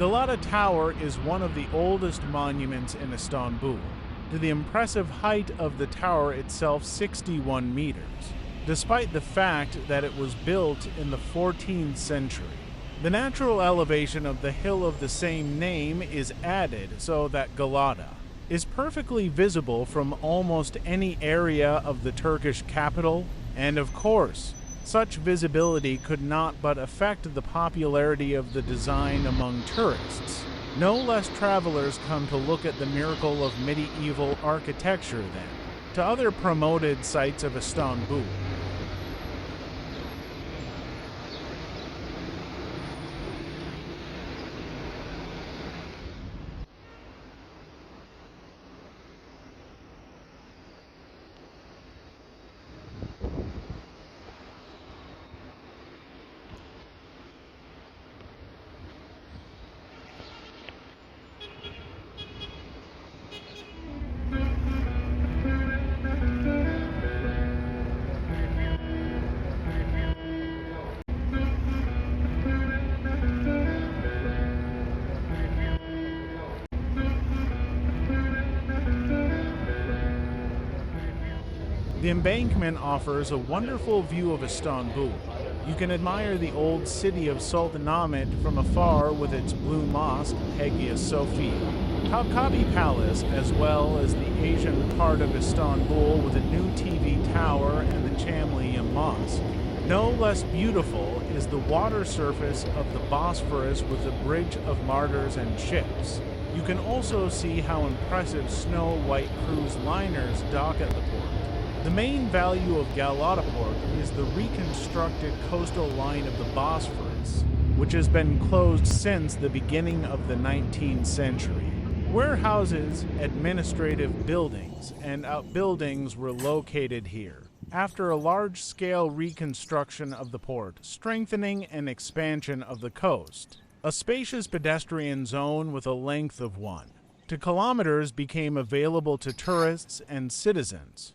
Galata Tower is one of the oldest monuments in Istanbul, to the impressive height of the tower itself 61 meters, despite the fact that it was built in the 14th century. The natural elevation of the hill of the same name is added so that Galata is perfectly visible from almost any area of the Turkish capital, and of course, such visibility could not but affect the popularity of the design among tourists. No less travelers come to look at the miracle of medieval architecture than to other promoted sites of Istanbul. The embankment offers a wonderful view of Istanbul. You can admire the old city of Sultanahmet from afar with its Blue Mosque, Hagia Sophia, Topkapi Palace, as well as the Asian part of Istanbul with a new TV tower and the Chamlyja Mosque. No less beautiful is the water surface of the Bosphorus with the Bridge of Martyrs and ships. You can also see how impressive snow-white cruise liners dock at the port. The main value of Galataport is the reconstructed coastal line of the Bosphorus, which has been closed since the beginning of the 19th century. Warehouses, administrative buildings, and outbuildings were located here after a large-scale reconstruction of the port, strengthening and expansion of the coast. A spacious pedestrian zone with a length of 1 kilometer became available to tourists and citizens.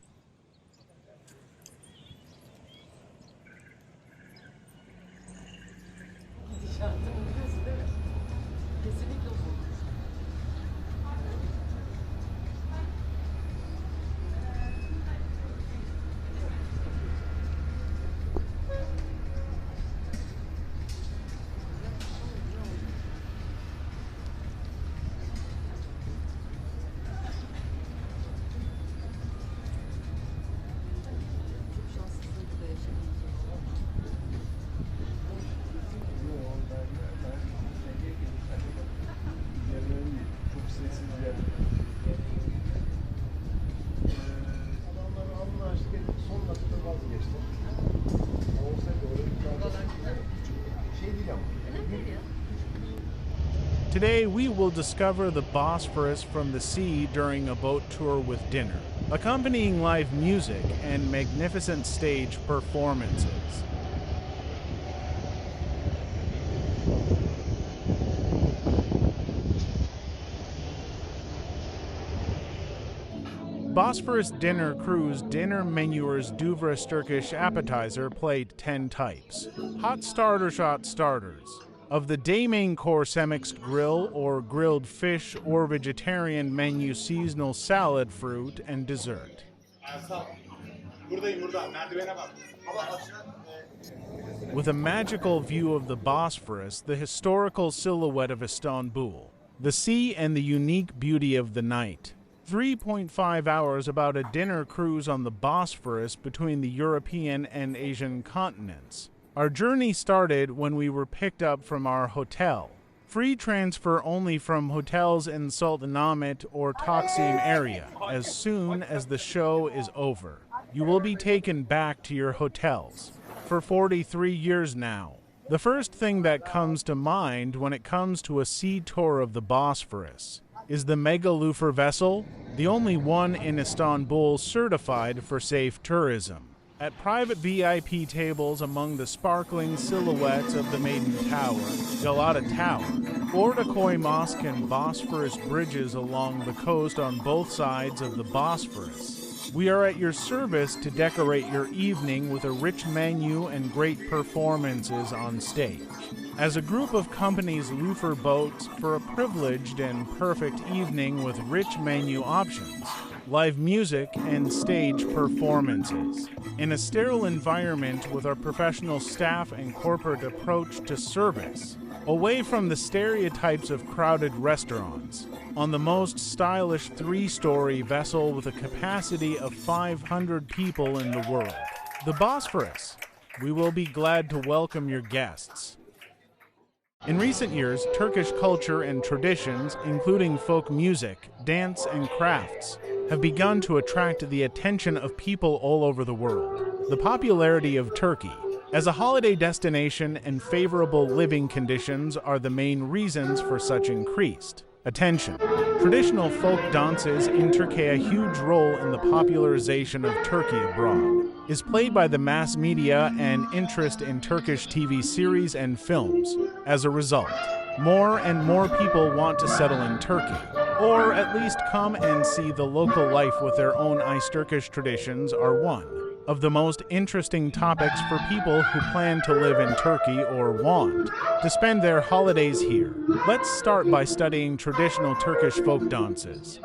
Today we will discover the Bosphorus from the sea during a boat tour with dinner, accompanying live music and magnificent stage performances. Bosphorus Dinner Cruise dinner menuers Duvras Turkish appetizer played 10 types. Hot starter shot starters. Of the day main course mixed grill or grilled fish or vegetarian menu seasonal salad, fruit, and dessert. With a magical view of the Bosphorus, the historical silhouette of Istanbul, the sea and the unique beauty of the night. 3.5 hours about a dinner cruise on the Bosphorus between the European and Asian continents. Our journey started when we were picked up from our hotel. Free transfer only from hotels in Sultanahmet or Taksim area. As soon as the show is over, you will be taken back to your hotels. For 43 years now, the first thing that comes to mind when it comes to a sea tour of the Bosphorus is the Megalufer vessel, the only one in Istanbul certified for safe tourism. At private VIP tables among the sparkling silhouettes of the Maiden Tower, Galata Tower, Topkapi Mosque and Bosphorus bridges along the coast on both sides of the Bosphorus, we are at your service to decorate your evening with a rich menu and great performances on stage. as a group of companies loofer boats for a privileged and perfect evening with rich menu options, live music, and stage performances. In a sterile environment with our professional staff and corporate approach to service, away from the stereotypes of crowded restaurants, on the most stylish 3-story vessel with a capacity of 500 people in the world, the Bosphorus, we will be glad to welcome your guests. In recent years, Turkish culture and traditions, including folk music, dance, and crafts, have begun to attract the attention of people all over the world. The popularity of Turkey as a holiday destination and favorable living conditions are the main reasons for such increased attention. Traditional folk dances in Turkey a huge role in the popularization of Turkey abroad, is played by the mass media and interest in Turkish TV series and films. As a result, more and more people want to settle in Turkey, or at least come and see the local life with their own Turkish traditions are one of the most interesting topics for people who plan to live in Turkey or want to spend their holidays here. Let's start by studying traditional Turkish folk dances.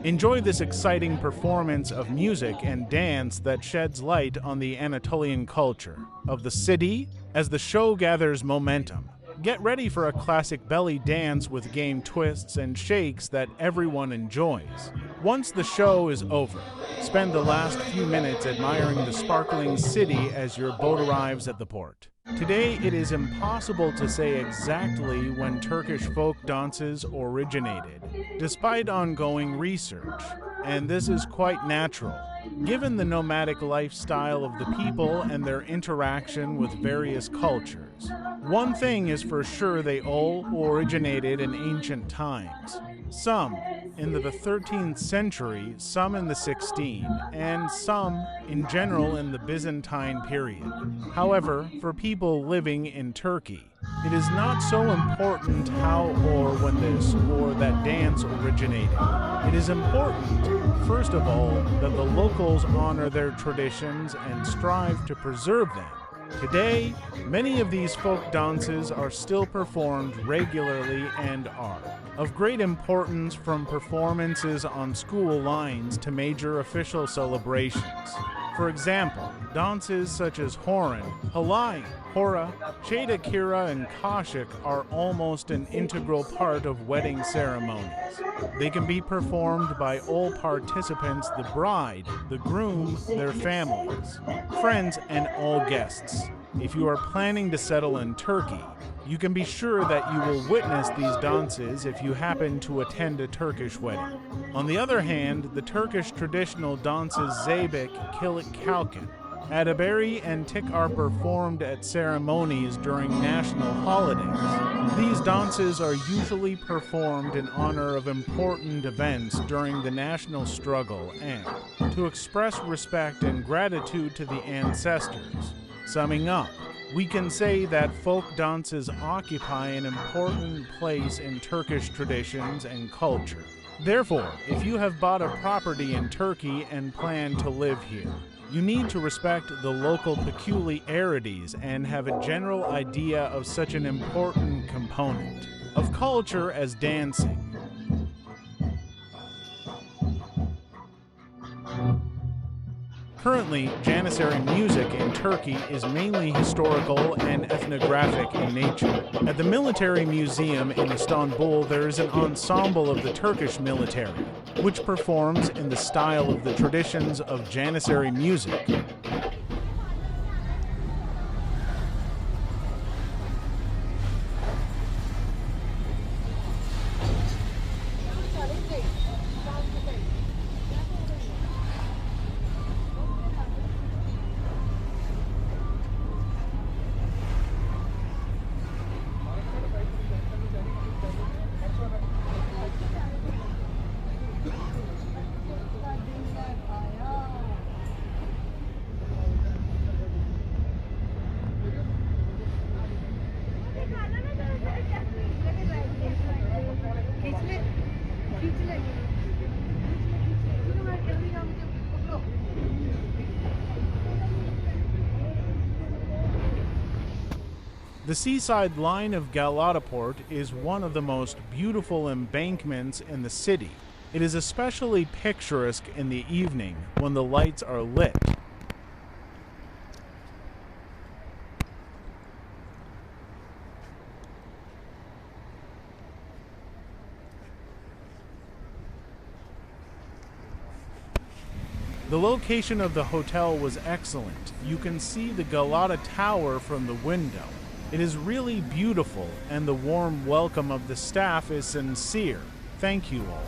Enjoy this exciting performance of music and dance that sheds light on the Anatolian culture of the city as the show gathers momentum. Get ready for a classic belly dance with game twists and shakes that everyone enjoys. Once the show is over, spend the last few minutes admiring the sparkling city as your boat arrives at the port. Today, it is impossible to say exactly when Turkish folk dances originated, despite ongoing research, and this is quite natural, given the nomadic lifestyle of the people and their interaction with various cultures. One thing is for sure, they all originated in ancient times. Some in the 13th century, some in the 16th, and some in general in the Byzantine period. However, for people living in Turkey, it is not so important how or when this or that dance originated. It is important, first of all, that the locals honor their traditions and strive to preserve them. Today, many of these folk dances are still performed regularly and are of great importance, from performances on school lines to major official celebrations. For example, dances such as Horan, Halay, Hora, Cheda Kira, and Kashik are almost an integral part of wedding ceremonies. They can be performed by all participants, the bride, the groom, their families, friends, and all guests. If you are planning to settle in Turkey, you can be sure that you will witness these dances if you happen to attend a Turkish wedding. On the other hand, the Turkish traditional dances Zeybek, Kilit Kalkan, Adaberi, and Tik are performed at ceremonies during national holidays. These dances are usually performed in honor of important events during the national struggle and to express respect and gratitude to the ancestors. Summing up, we can say that folk dances occupy an important place in Turkish traditions and culture. Therefore, if you have bought a property in Turkey and plan to live here, you need to respect the local peculiarities and have a general idea of such an important component of culture as dancing. Currently, Janissary music in Turkey is mainly historical and ethnographic in nature. At the Military Museum in Istanbul, there is an ensemble of the Turkish military, which performs in the style of the traditions of Janissary music. The seaside line of Galataport is one of the most beautiful embankments in the city. It is especially picturesque in the evening when the lights are lit. The location of the hotel was excellent. You can see the Galata Tower from the window. It is really beautiful, and the warm welcome of the staff is sincere. Thank you all.